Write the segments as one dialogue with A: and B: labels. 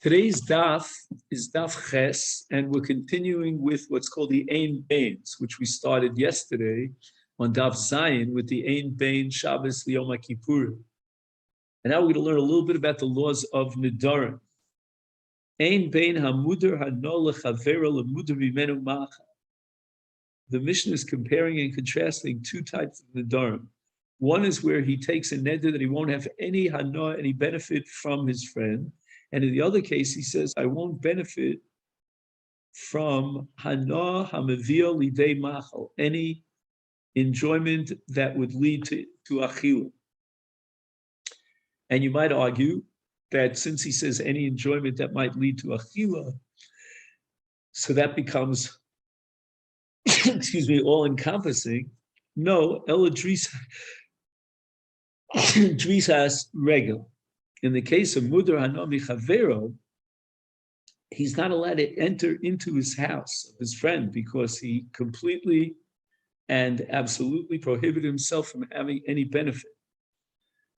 A: Today's daf is daf ches, and we're continuing with what's called the Ein Bains, which we started yesterday on daf Zayin with the Ein Bain Shabbos Yom Kippurim. And now we're going to learn a little bit about the laws of Nidarim. Ein Bain Hamudar Hanol Lechavera Lemudar Mimenu Macha. The Mishnah is comparing and contrasting two types of Nidarim. One is where he takes a neder that he won't have any hana, any benefit from his friend. And in the other case, he says, I won't benefit from hana hamavia lidei machal, any enjoyment that would lead to achila. And you might argue that since he says any enjoyment that might lead to achila, so that becomes, all-encompassing. No, eladrisa. Drisas regel. In the case of Mudar Hanami Chavero, he's not allowed to enter into his house of his friend because he completely and absolutely prohibited himself from having any benefit.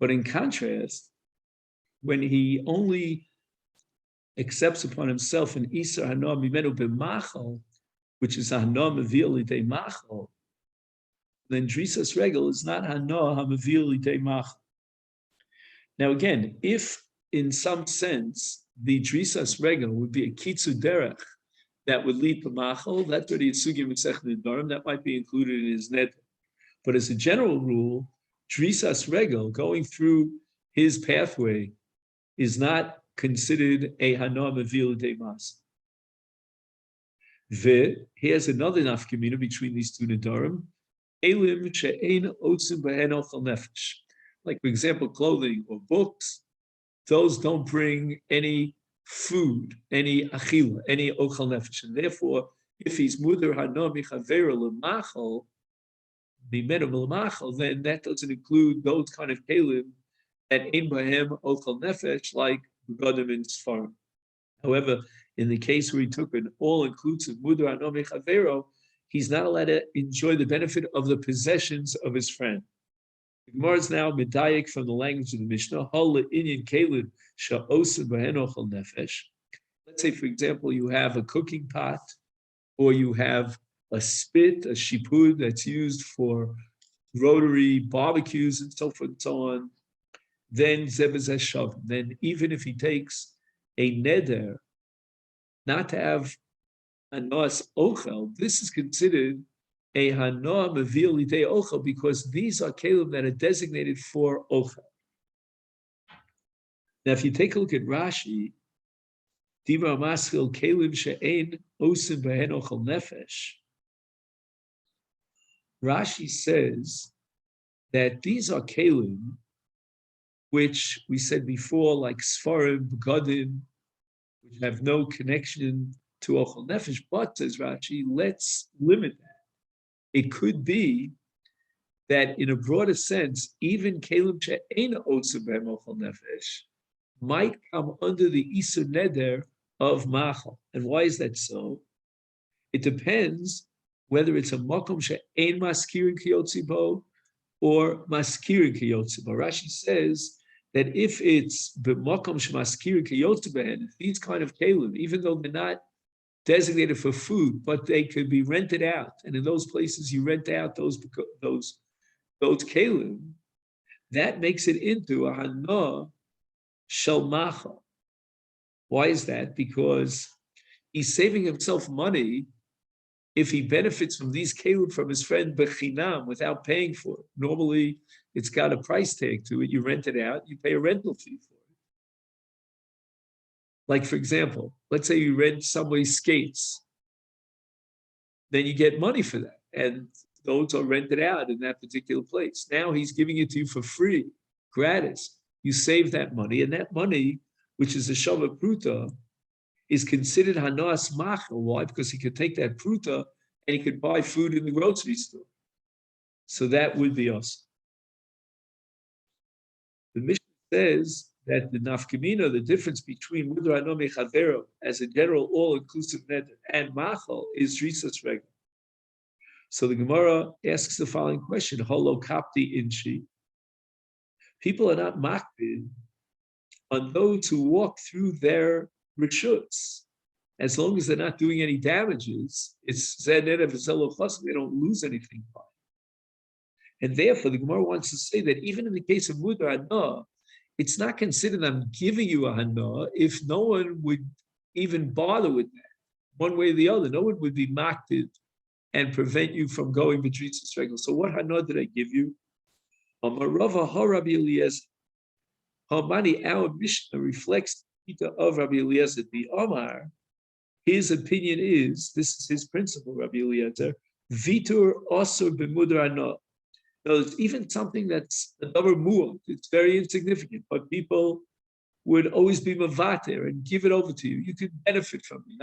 A: But in contrast, when he only accepts upon himself an Isar Hana Mimenu B'machal, which is Hana Mevil Lidei Machal, then Drisas Regel is not Hana HaMavil Lidei Machal. Now again, if in some sense the Drisas Regel would be a Kitzu Derech that would lead to Machal, that's already a Sugya Masechet Nidarim, that might be included in his net. But as a general rule, Drisas Regel, going through his pathway, is not considered a Hana Mavil Lidei Machal. Here's another nafkamina between these two Nidarim. Elim she'ein otzim behen ochel nefesh. Like, for example, clothing or books, those don't bring any food, any achila, any ochel nefesh. And therefore, if he's mudar hana michavera lemachal, mimenu lemachal, then that doesn't include those kind of kelim that ein bahem ochel nefesh, like begadim and sfarim. However, in the case where he took an all-inclusive mudar hana michavera, he's not allowed to enjoy the benefit of the possessions of his friend. The Gemara is now medayik from the language of the Mishnah. Let's say, for example, you have a cooking pot, or you have a spit, a shipud that's used for rotary barbecues and so forth and so on. Then then even if he takes a neder not to have Hanas ochel, this is considered a hana mevil lidei ochel because these are kelim that are designated for ochel. Now, if you take a look at Rashi, Diva Maskil kelim she'ein osim behen ochel nefesh. Rashi says that these are kelim which we said before, like sfarim, begadim, which have no connection to ochel nefesh, but says Rashi, let's limit that. It could be that in a broader sense, even kelim she'ein otzim b'hem ochel nefesh might come under the isur neder of machal. And why is that so? It depends whether it's a makom she'ein maskirin kiyotzi bo or maskirin kiyotzi bo. Rashi says that if it's b'makom she'maskirin kiyotzi b'hen, these kind of kelim, even though they're not designated for food, but they could be rented out. And in those places you rent out those kelim, that makes it into a hana shel machal. Why is that? Because he's saving himself money if he benefits from these kelim from his friend bechinam without paying for it. Normally, it's got a price tag to it. You rent it out, you pay a rental fee for it. Like, for example, let's say you rent somebody's skates, then you get money for that, and those are rented out in that particular place. Now he's giving it to you for free, gratis. You save that money, and that money, which is a shava pruta, is considered hanas machal. Why? Because he could take that pruta and he could buy food in the grocery store. So that would be us. The Mishnah says that the nafkamina, the difference between mudar hana mechavero as a general all-inclusive neder and machal is drisas regel. So the Gemara asks the following question: Holo kapti inshi. People are not makbid on those who walk through their reshus. As long as they're not doing any damages, it's they don't lose anything by it. And therefore, the Gemara wants to say that even in the case of Mudar Hana, it's not considered I'm giving you a Hana if no one would even bother with that, one way or the other. No one would be mocked and prevent you from going between regular. So what Hana did I give you? Amarava Harabi Eliezer. Hamani, our Mishnah reflects the of Rabbi Eliezer, the Omar. His opinion is, this is his principle, Rabbi Eliezer, Vitur Osur B'Mudar Hana. Even something that's a double mu'ah, it's very insignificant, but people would always be mavater and give it over to you. You could benefit from it.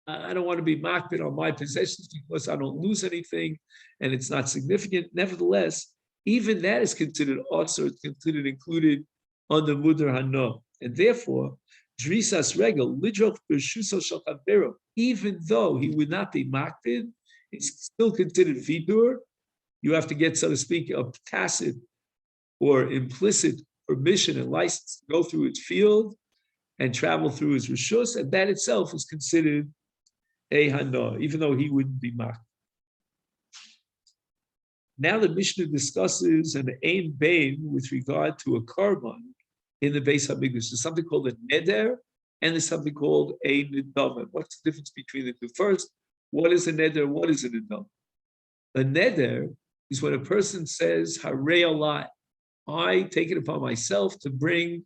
A: I don't want to be mocked on my possessions because I don't lose anything and it's not significant. Nevertheless, even that is considered also, it's considered included on the Mudar Hana. And therefore, Drisas Regel, Lidroch Bershuso Shalchavero, even though he would not be mocked in, it's still considered Vidur. You have to get, so to speak, a tacit or implicit permission and license to go through its field and travel through his rishus, and that itself is considered a hana, even though he wouldn't be mocked. Now the Mishnah discusses an ein bain with regard to a karban in the Beis Hamikdash. There's something called a neder, and there's something called a nidava. What's the difference between the two? First, what is a neder? What is a nidava? A neder is when a person says, Harei alai, I take it upon myself to bring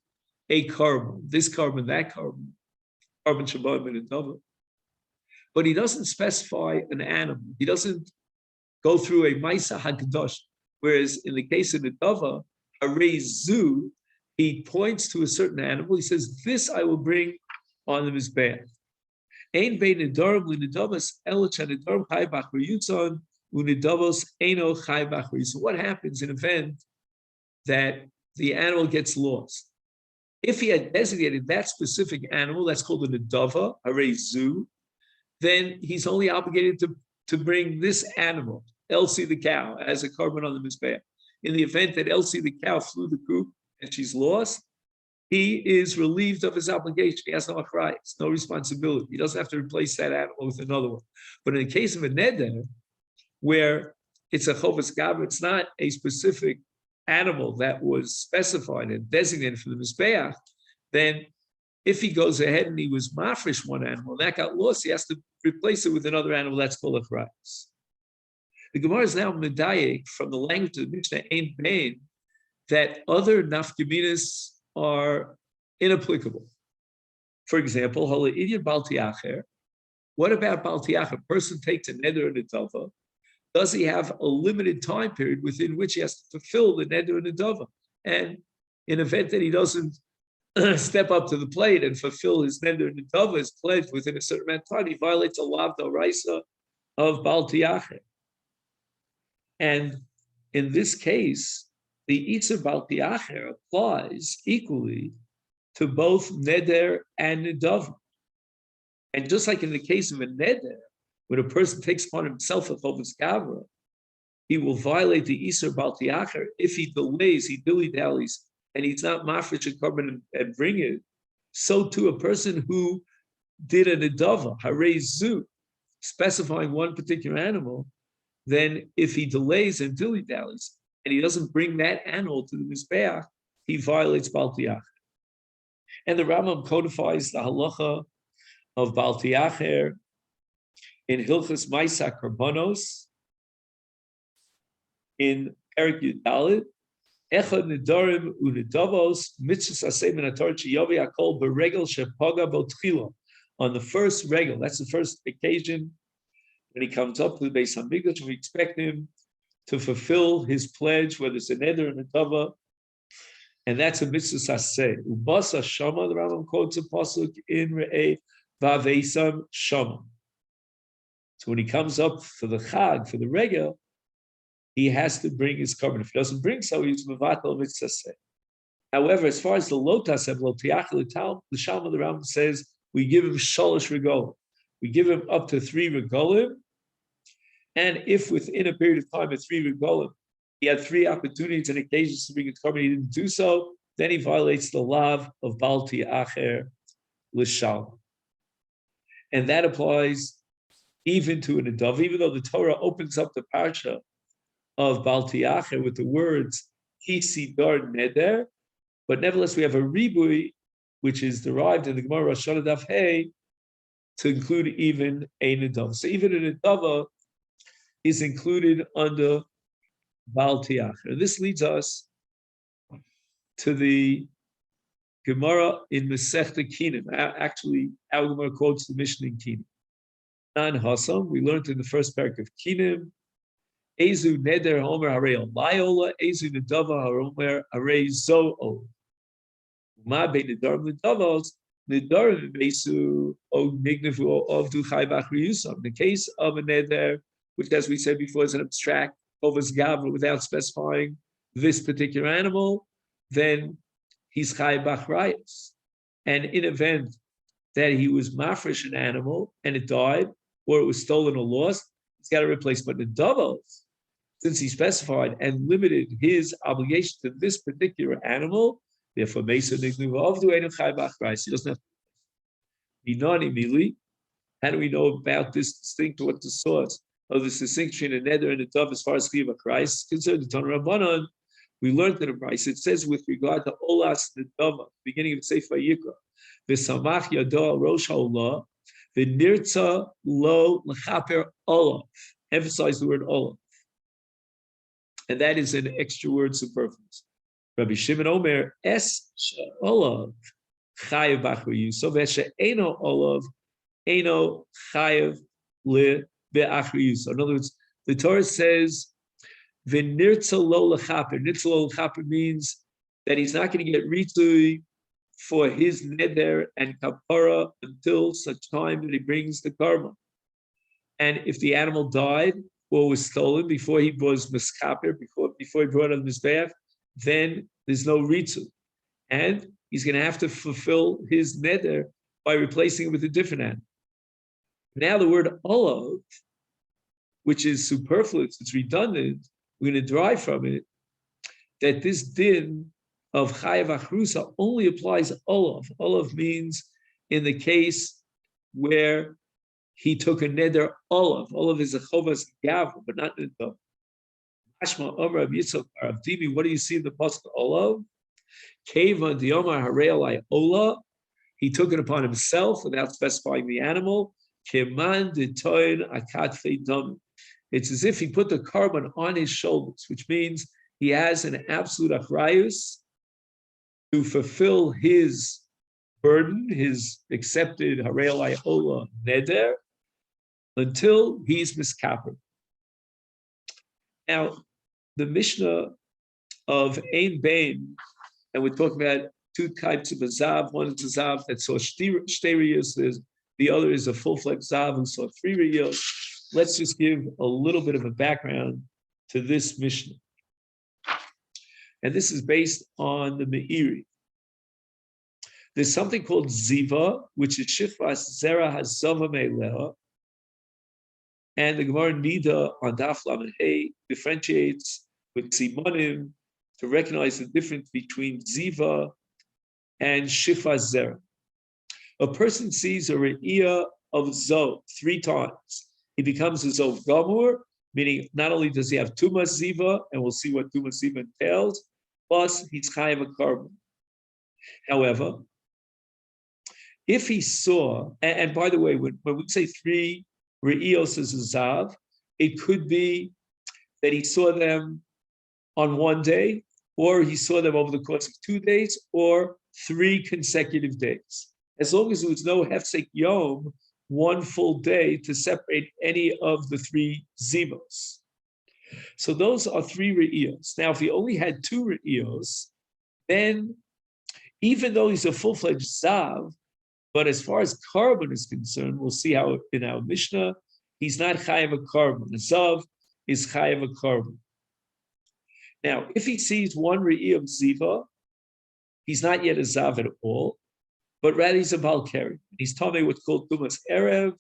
A: a karban, this karban, that karban shabbat and nidava. But he doesn't specify an animal. He doesn't go through a Maisa HaKadosh. Whereas in the case of nidava, Harei zu, he points to a certain animal. He says, this I will bring on the Mizbeach. Ein bein nidarim l'nidavas elach hanidarim chai b'achar yutzon u'nidavos eino chai b'achar. So what happens in an event that the animal gets lost? If he had designated that specific animal, that's called a nidava, harei zu, then he's only obligated to bring this animal, Elsie the cow, as a karban on the Mizbeach. In the event that Elsie the cow flew the coop and she's lost, he is relieved of his obligation. He has no achrayus, no responsibility. He doesn't have to replace that animal with another one. But in the case of a neder, where it's a chovas gavra, it's not a specific animal that was specified and designated for the Mizbeach, then if he goes ahead and he was mafresh one animal, that got lost, he has to replace it with another animal. That's called achrayus. The Gemara is now medayek from the language of the Mishnah, ein bain, that other nafkaminas are inapplicable. For example, what about Bal Tiacher? A person takes a neder and a dava. Does he have a limited time period within which he has to fulfill the neder and the dava? And in event that he doesn't step up to the plate and fulfill his neder and the dava, his pledge within a certain amount of time, he violates a lav d'oraisa of Bal Tiacher. And in this case, the Itzer Bal Tiacher applies equally to both neder and nidava. And just like in the case of a neder, when a person takes upon himself a chovas gavra, he will violate the Itzer Bal Tiacher if he delays, he dilly-dallies, and he's not mafresh and carbon and bring it. So too, a person who did a nidava, harei zu, specifying one particular animal, then if he delays and dilly-dallies, and he doesn't bring that animal to the Mizbeach, he violates Bal Tiacher. And the Rambam codifies the halacha of Bal Tiacher in Hilchos Maisa Karbanos in Perik Yud Daled. Echad Nidarim Unidavos Mitzvus Aseh Min HaTorah Yomi Hakol Beregel Shepaga Bo Tchila. On the first regel, that's the first occasion when he comes up to the Beis Hamikdash, we expect him to fulfill his pledge, whether it's a neder and a dava, and that's a mitzvah saseh. Ubasa shama, the Rambam quotes a pasuk in Re'eh Vaveisam shama. So when he comes up for the chag, for the regel, he has to bring his carbon. If he doesn't bring so, he's mevatel mitzvah saseh. However, as far as the lotas have lotiach l'tal, the shama, the Rambam says we give him shalosh regolim. We give him up to 3 regolim. And if within a period of time of 3 regolim, he had 3 opportunities and occasions to bring his carbon, he didn't do so, then he violates the lav of Bal Tiacher, l'shalom. And that applies even to an Nadav, even though the Torah opens up the parsha of Bal Tiacher with the words Kisidar Neder, but nevertheless we have a ribui which is derived in the Gemara Rosh Hashanah Daf Hey to include even a Nadav. So even a Nadava is included under Bal Tiacher. This leads us to the Gemara in Masechet Kinim. Actually, our Gemara quotes the Mishnah in Kinim. Nan Hasam, we learned in the first parak of Kinim, Ezu Neder Homer Harei Olayola, Ezu Nedava Haromer Harei Zo Ola. Ma be Nedarim Nedavos, Nedarim Besu O Mignevu Ovdu Chai Bachri Yusam. In the case of a Neder, which, as we said before, is an abstract Ovas Gavra without specifying this particular animal, then he's Chai Bachrayus. And in event that he was mafresh an animal and it died, or it was stolen or lost, he's got to replace. But the doubles, since he specified and limited his obligation to this particular animal, therefore, Mesa Nignuv do Ein Chai Bachrayus. He doesn't have to. Minani Mili. How do we know about this distinct? What's the source of this distinction in a neder and a dove as far as Chai Bachrayus is concerned? The Tanur Rabbanan, we learned in the price. It says with regard to Olas Nedava, beginning of the Sefer Yikra, V'samach Yado Rosh Haolah, V'nirtza Lo L'chaper Olav. Emphasize the word Olav. And that is an extra word superfluous. Rabbi Shimon Omer, Es Olav, Chayev B'achri Yusov, V'eshe Eno Olav, Eno Chayev Le B'achri Yusov. In other words, the Torah says, V'nirtza lo l'chaper. Nirtza lo l'chaper means that he's not going to get ritui for his neder and kapara until such time that he brings the karma. And if the animal died or was stolen before he was miskaper, before he brought on the mizbeach, then there's no ritu. And he's going to have to fulfill his neder by replacing it with a different animal. Now the word olav, which is superfluous, it's redundant, we're going to derive from it that this din of chayav achrusa only applies to olav. Olav means in the case where he took a neder olav. Olav is a chovas gav, but not neder. Ashma Omer Yitzchak Aravdimi. What do you see in the pasuk olav? Keva diomar harei ola. He took it upon himself without specifying the animal. Keman detoin akatfei dam. It's as if he put the carbon on his shoulders, which means he has an absolute achrayus to fulfill his burden, his accepted harei ola neder, until he's miskaper. Now, the Mishnah of Ein Bain, and we're talking about two types of a zav. One is a zav that saw shteriyas, the other is a full-fledged zav who saw 3 riyos. Let's just give a little bit of a background to this Mishnah. And this is based on the Meiri. There's something called ziva, which is shifras zera hazava me'leha. And the Gemara Nida on Daf Lamed Hey differentiates with simonim to recognize the difference between ziva and shifras zera. A person sees a re'iyah of zov 3 times. He becomes a zov gamur, meaning not only does he have tumas ziva, and we'll see what tumas ziva entails, plus he's chayav a carbon. However, if he saw, and by the way, when we say 3 re'iyos as a zav, it could be that he saw them on one day, or he saw them over the course of 2 days, or 3 consecutive days. As long as there was no hefsek yom, 1 full day to separate any of the 3 zivos. So those are 3 re'iyos. Now, if he only had 2 re'iyos, then even though he's a full-fledged zav, but as far as carbon is concerned, we'll see how in our Mishnah, he's not chayav a carbon. The zav is chayav a carbon. Now, if he sees 1 re'iyah of ziva, he's not yet a zav at all, but rather he's a balkari. He's talking what's called tumas erev,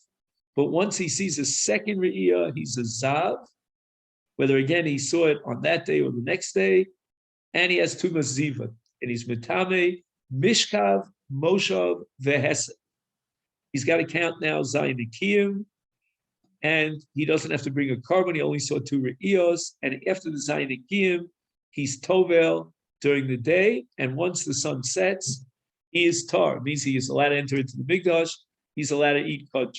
A: but once he sees a 2nd re'iyah, he's a zav, whether again he saw it on that day or the next day, and he has tumas ziva, and he's metame, mishkav, moshav, vehesed. He's got to count now Zayin Nikiyim, and he doesn't have to bring a carbon. He only saw 2 re'iyos, and after the Zayin Nikiyim, he's tovel during the day, and once the sun sets, he is tar. It means he is allowed to enter into the Mikdash. He's allowed to eat kach.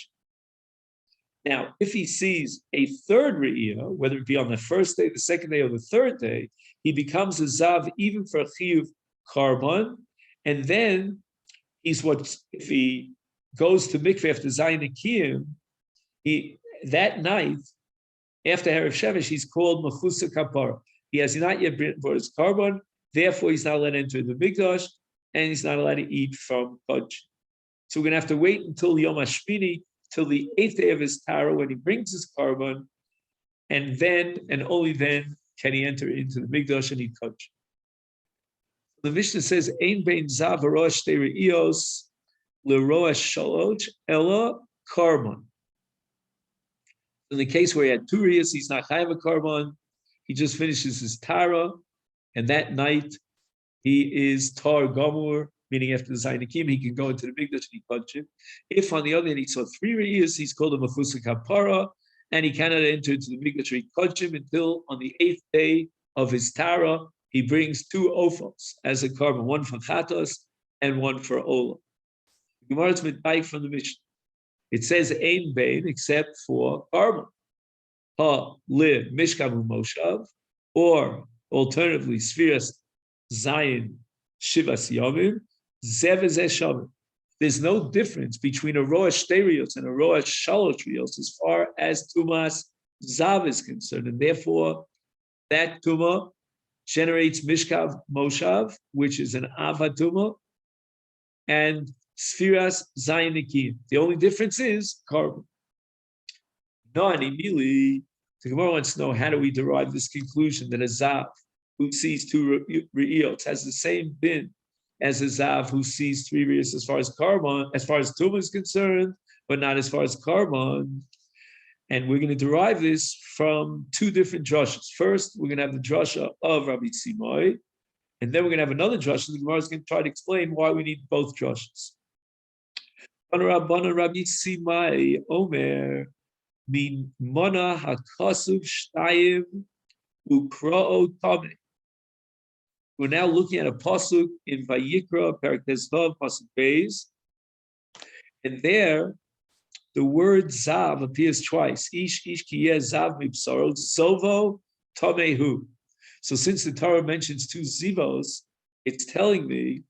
A: Now, if he sees a 3rd re'iyah, whether it be on the 1st day, the 2nd day, or the 3rd day, he becomes a zav even for a chiyuv carbon, and then he's what, if he goes to mikveh after Zayin Nikiyim, that night, after Erev Shemesh, he's called Mechusa Kapara. He has not yet brought his carbon, therefore he's not allowed to enter the Mikdash, and he's not allowed to eat from kach. So we're going to have to wait until Yom HaShmini, till the 8th day of his Tara, when he brings his carbon, and then, and only then, can he enter into the Mikdash and eat kach. The Mishnah says, Ein bein zav harosh te re'iyos lerosh shalosh ella carbon. In the case where he had 2 re'iyos, he's not chayav a carbon. He just finishes his Tara, and that night he is tar gamur, meaning after the Zayin Nikiyim, he can go into the Mikdash and he kachim. If on the other hand he saw 3 re'iyos, he's called a mechusa kapara, and he cannot enter into the Mikdash or kachim until on the 8th day of his Tara, he brings 2 ofos as a carbon, one for chatos and one for olah. The Gemara is mitbaik from the Mishnah. It says ein bein except for carbon. Ha li mishkav moshav, or alternatively spheres zayin shivas yomim zev shavim. There's no difference between a roash sterios and a roash shalotrios as far as tumas zav is concerned, and therefore that tuma generates mishkav moshav, which is an avatuma, and spheras zayin nikiyim. The only difference is carbon. No, and immediately the Gemara wants to know, how do we derive this conclusion that a zav who sees 2 re'iyot has the same bin as a zav who sees 3 re'iyos as far as carbon, as far as tumah is concerned, but not as far as carbon? And we're going to derive this from 2 different drashas. First, we're going to have the drasha of Rabbi Simai, and then we're going to have another drasha. The Gemara is going to try to explain why we need both drashas. Rabbi Simai Omer min mana hakasuv shtayim ukra'o tameh. We're now looking at a pasuk in Vayikra, Perek Tezvav, pasuk Beis, and there the word zav appears twice. Ish kiyeh zav mibsaro zovo tamehu. So since the Torah mentions 2 zivos, it's telling me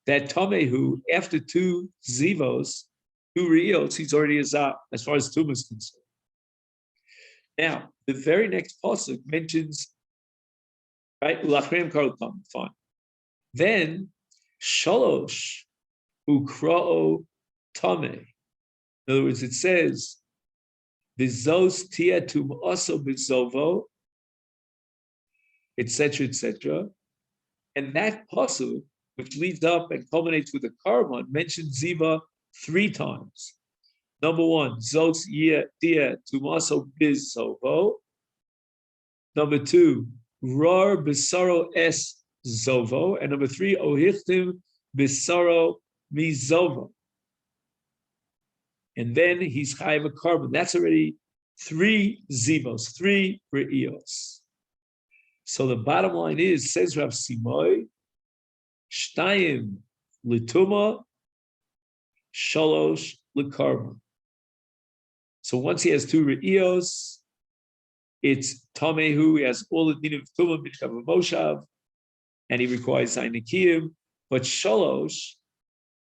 A: that tamehu, after 2 zivos, 2 re'iyos, he's already a zav as far as tumah is concerned. Now, the very next pasuk mentions, right, ulachreim karotam, fine. Then shalosh ukra'o tameh. In other words, it says bizos tia tum also bizovo, etc., etc. And that pasuk, which leads up and culminates with a carbon, mentions ziva 3 times. Number 1, zos tia tum also bizovo. Number 2, rar bisaro es zovo. And number 3, ohichtim bisaro mizovo. And then he's chayav a carbon. That's already 3 zivos, 3 re'iyos. So the bottom line is, says Rav Simoy, shtayim lituma, shalosh likarbon. So once he has 2 re'iyos, it's tamehu. He has all the din of tumah, mishkav moshav, and he requires zayin nikiyim. But shalosh,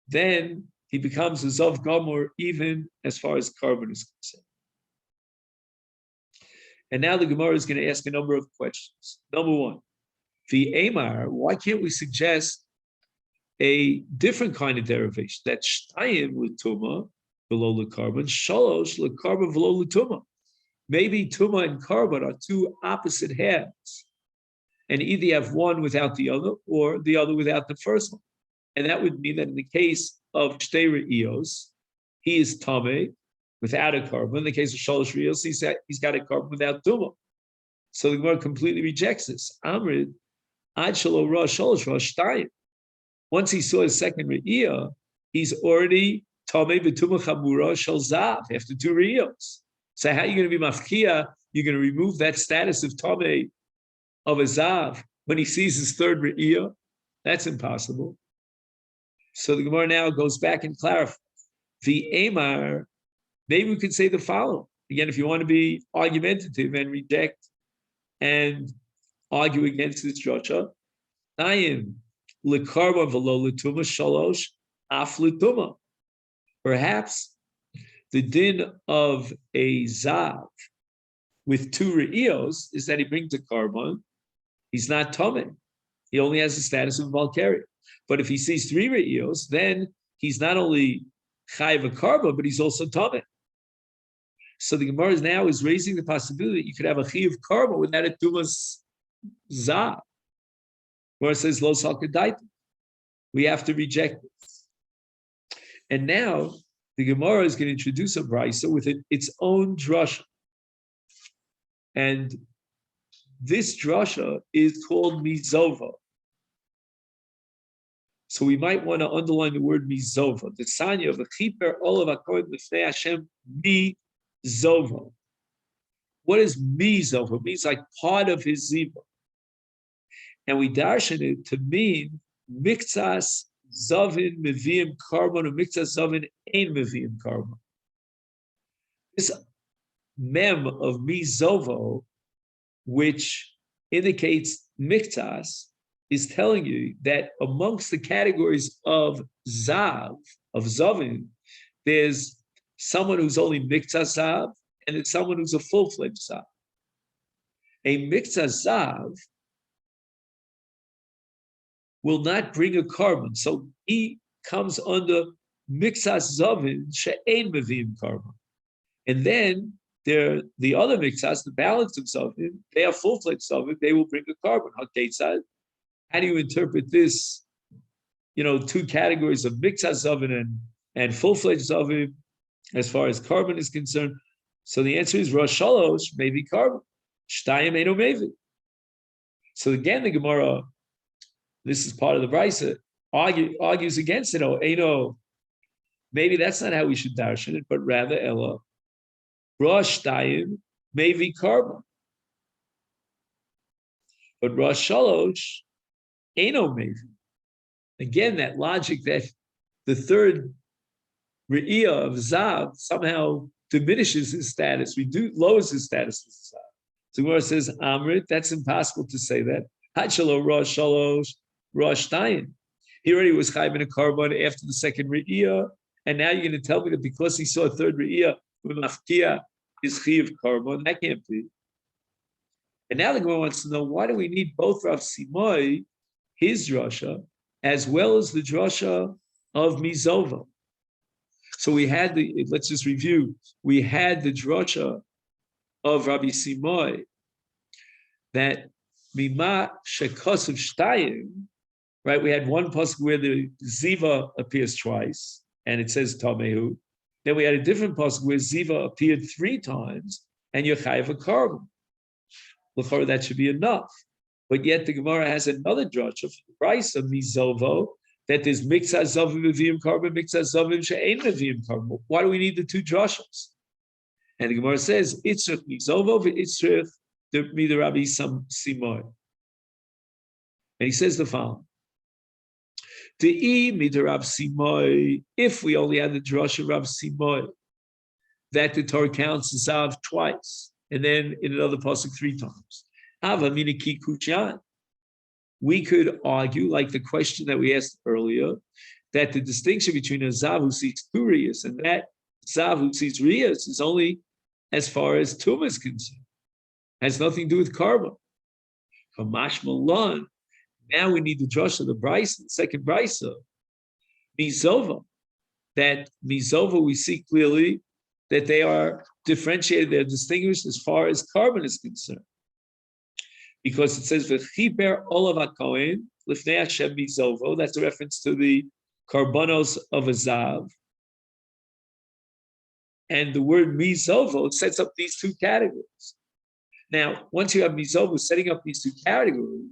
A: then he becomes a zav gamur even as far as carbon is concerned. And now the Gemara is going to ask a number of questions. Number 1, the Amar, why can't we suggest a different kind of derivation? That shtayim l'tuma below the carbon, shalosh l'carbon below the tuma. Maybe tuma and carbon are 2 opposite halves, and either you have one without the other, or the other without the first one. And that would mean that in the case of shtei re'iyos, he is tameh without a carbon. In the case of shalosh re'iyos, he's got a carbon without tuma. So the Gemara completely rejects this. Amrid ad shalo ra shalosh ra shtayim. Once he saw his second re'iyah, he's already Tomei b'tumah chamura shel zav, after 2 re'iyos. So how are you going to be mafkia? You're going to remove that status of tomei of a zav when he sees his 3rd re'iyah? That's impossible. So the Gemara now goes back and clarifies. The Amar, maybe we could say the following. Again, if you want to be argumentative and reject and argue against this drasha, Nayim lekarba v'lo l'tuma shalosh af l'tuma. Perhaps the din of a zav with 2 re'iyos is that he brings a carbon. He's not tomei. He only has the status of Valkyrie. But if he sees 3 re'iyos, then he's not only chayiv a carbon, but he's also tomei. So the Gemara now is raising the possibility that you could have a chayiv carbon without a tumas zav. Where it says lo salkadaita. We have to reject it. And now the Gemara is going to introduce a brisa with its own drasha. And this drasha is called mizova. So we might want to underline the word mizova. The sanya of the chiper olav hakohen lifnei Hashem mizova. What is mizova? It means like part of his ziva. And we darshan it to mean miktsas zavin meviyim karbon or miktsas zavin ein meviyim karbon. This mem of mizovo, which indicates miktsas, is telling you that amongst the categories of zav, of zavin, there's someone who's only miktsas zav, and it's someone who's a full-fledged zav. A miktsas zav will not bring a carbon, so he comes under miktsas zavin she'ein meviyim carbon. And then there, the other miktsas, the balance of zavin, they are full-fledged zavin, they will bring a carbon. How do you interpret this? 2 categories of miktsas zavin and full-fledged zavin as far as carbon is concerned. So the answer is Rosh Shalosh, maybe carbon. Shtayim Eino Mevi. So again, the Gemara, this is part of the brisa, argues against it. Oh, Eino, maybe that's not how we should darshan it, but rather Ella, Rosh Shtayim, maybe carbon. But Rosh Shalosh, Eino Mevi. Again, that logic that the 3rd re'iyah of Zav somehow diminishes his status, lowers his status as Zav. So Gemara says, Amrit, that's impossible to say that. Hachalo Rosh Shalosh, Rosh Shtayim. He already was chayiv in a carbon after the 2nd re'iyah, and now you're going to tell me that because he saw a 3rd re'iyah, mafkia is chayiv carbon. That can't be. And now the Gemara wants to know, why do we need both Rav Simoy, his drasha, as well as the drasha of Mizova? So we had let's just review. We had the drasha of Rabbi Simoy that Mima Shekos of Shtayim, right? We had one pasuk where the Ziva appears twice, and it says Tamehu. Then we had a different pasuk where Ziva appeared 3 times, and you're chayiv a carbon. Before that should be enough. But yet the Gemara has another drasha for the price of Mizovo, that there's miktsas zavim meviyim carbon, miktsas zavim she'ein meviyim carbon. Why do we need the 2 drashas? And the Gemara says, Itzrich Mizovo v'Itzrich the Rabbi Simoy. And he says the following. Rav Simoy, if we only had the drasha of Rav Simoy, that the Torah counts Zav twice, and then in another pasuk 3 times. We could argue, like the question that we asked earlier, that the distinction between a Zav who sees 2 riyas and that Zav who sees riyas is only as far as Tumah is concerned. Has nothing to do with carbon. Kamash Malon. Now we need the drasha of the brisa, the 2nd brisa, Mizova. That Mizova we see clearly that they are differentiated, they're distinguished as far as carbon is concerned. Because it says, V'chiper olav hakohen lifnei Hashem Mizovo. That's a reference to the karbanos of a zav. And the word Mizovo sets up these 2 categories. Now, once you have Mizovo setting up these 2 categories,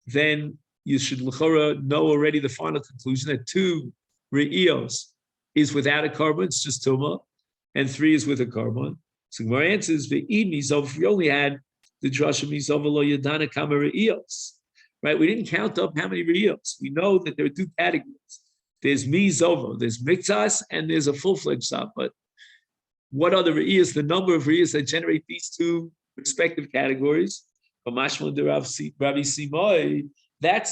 A: then you should l'chora know already the final conclusion that 2 re'iyos is without a carbon, it's just tuma, and 3 is with a carbon. So Gemara answers, if we only had the drasha mizova lo yadana kama re'iyos, right? We didn't count up how many re'iyos. We know that there are 2 categories. There's mizova, there's mikzas, and there's a full-fledged zav. But what are the re'iyos? The number of re'iyos that generate these 2 respective categories. That's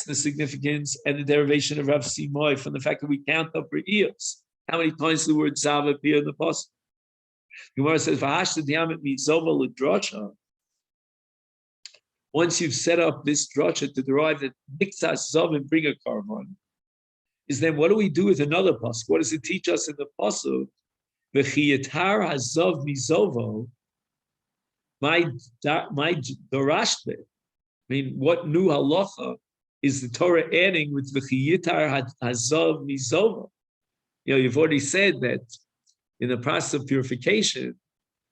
A: the significance and the derivation of Rav Simoy from the fact that we count up re'iyos. How many times the word zav appear in the pasuk? Gemara says, once you've set up this drasha to derive that mixas zav and bring a carbon, is then what do we do with another pasuk? What does it teach us in the pasuk? V'chiyatar hazav mizovo, my dorashbe. I mean, what new halacha is the Torah adding with v'chiyatar hazav mizovo? You've already said that in the process of purification,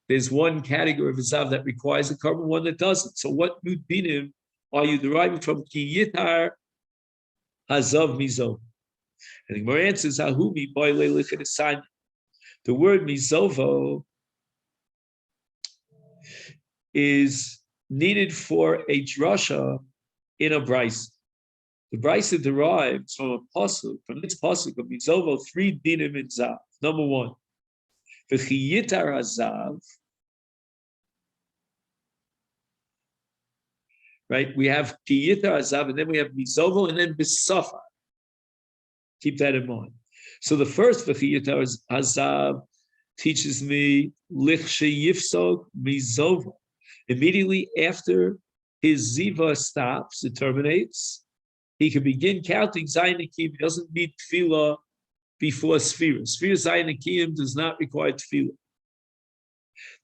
A: there's one category of zav that requires a carbon, one that doesn't. So what new dinim are you deriving from ki yitar hazav mizovo? And the Gemara answers, Ahumi boy lelichet asan. The word mizovo is needed for a drasha in a brisa. The brisa derives from a pasuk, from its pasuk of mizovo, 3 dinim in zav. Number 1, v'chiyitar hazav. Right, we have kiyitar hazav, and then we have mizovo, and then bisafar. Keep that in mind. So the first v'chiyatar hazav teaches me lichshe yifsog mizovo. Immediately after his ziva stops, it terminates, he can begin counting zayin akim. He doesn't need tefillah before sfira. Sfira zayin akim does not require tefillah.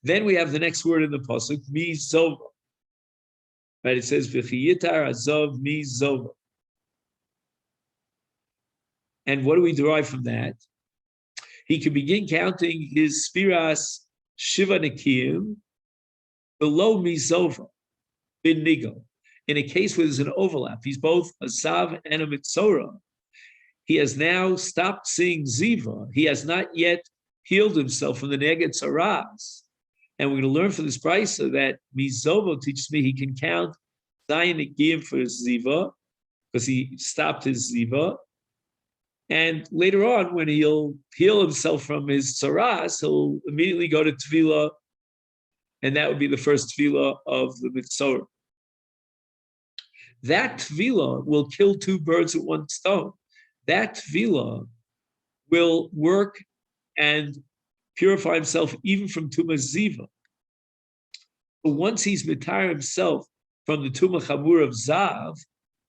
A: Then we have the next word in the pasuk, mizovo. Right, it says v'chiyatar hazav mizovo. And what do we derive from that? He can begin counting his spiras shiva nekiyim below mizova bin nigo. In a case where there's an overlap, he's both a zav and a mitzora. He has now stopped seeing ziva. He has not yet healed himself from the neged saras. And we're going to learn from this brisa that mizovo teaches me he can count zayin nekiyim for his ziva because he stopped his ziva. And later on, when he'll heal himself from his tsaras, he'll immediately go to tefillah, and that would be the first tefillah of the mitzvah. That tefillah will kill 2 birds with 1 stone. That tefillah will work and purify himself even from tumah ziva. But once he's mitar himself from the tumah chamur of zav,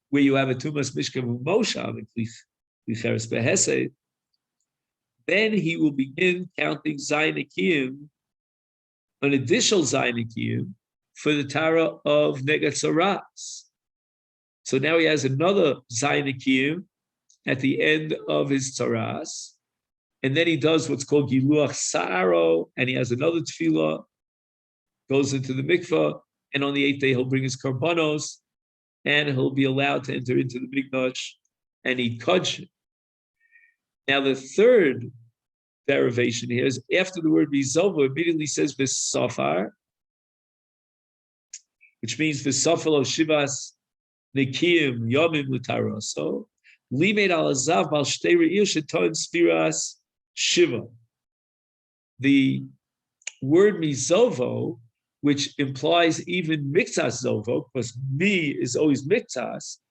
A: where you have a tumah mishkav moshav, then he will begin counting zayin akiyim, an additional zayin akiyim, for the tara of negat saras. So now he has another zayin akiyim at the end of his taras, and then he does what's called giluach sa'aro, and he has another tefillah, goes into the mikvah, and on the 8th day he'll bring his karbanos, and he'll be allowed to enter into the mikdash and eat kosher. Now the third derivation here is after the word mizovo, immediately says v'safar, which means v'safar lo shivas nekiyim yomim l'taraso limed al azav bal shtei re'ir sheton spiras shiva. The word mizovo, which implies even mixas zovo, because mi is always mixas,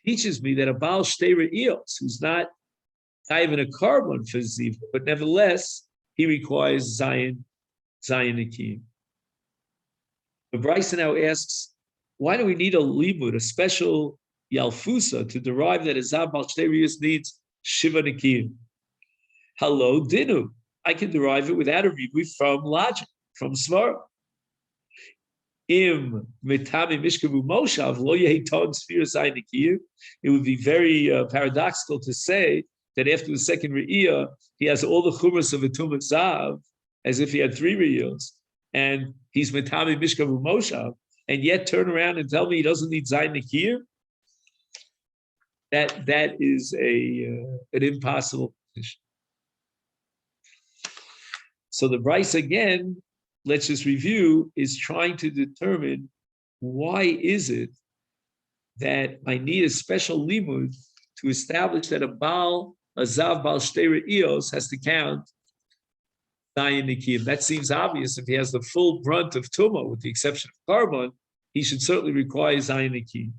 A: teaches me that a bal shtei re'iyos, who's not even a carbon for ziva, but nevertheless, he requires zayin akim. The Brisa now asks, why do we need a limud, a special yalfusa, to derive that a zav bal shtei re'iyos needs shiva akim? Hello, dinu. I can derive it without a ribui from logic, from svara. Im mitami mishkavu moshav lo yehiton sphere zayin akim. It would be very paradoxical to say that after the second re'iyah, he has all the chumras of a tumah zav, as if he had 3 re'iyos, and he's metami mishkavu moshav, and yet turn around and tell me he doesn't need zayin nakir. That is an impossible position. So the Bryce again, let's just review, is trying to determine why is it that I need a special limud to establish that a Zav Baal Shtei Re'iyos has to count Zayin Nikiyim. That seems obvious. If he has the full brunt of Tumah, with the exception of Carbon, he should certainly require Zayin Nikiyim.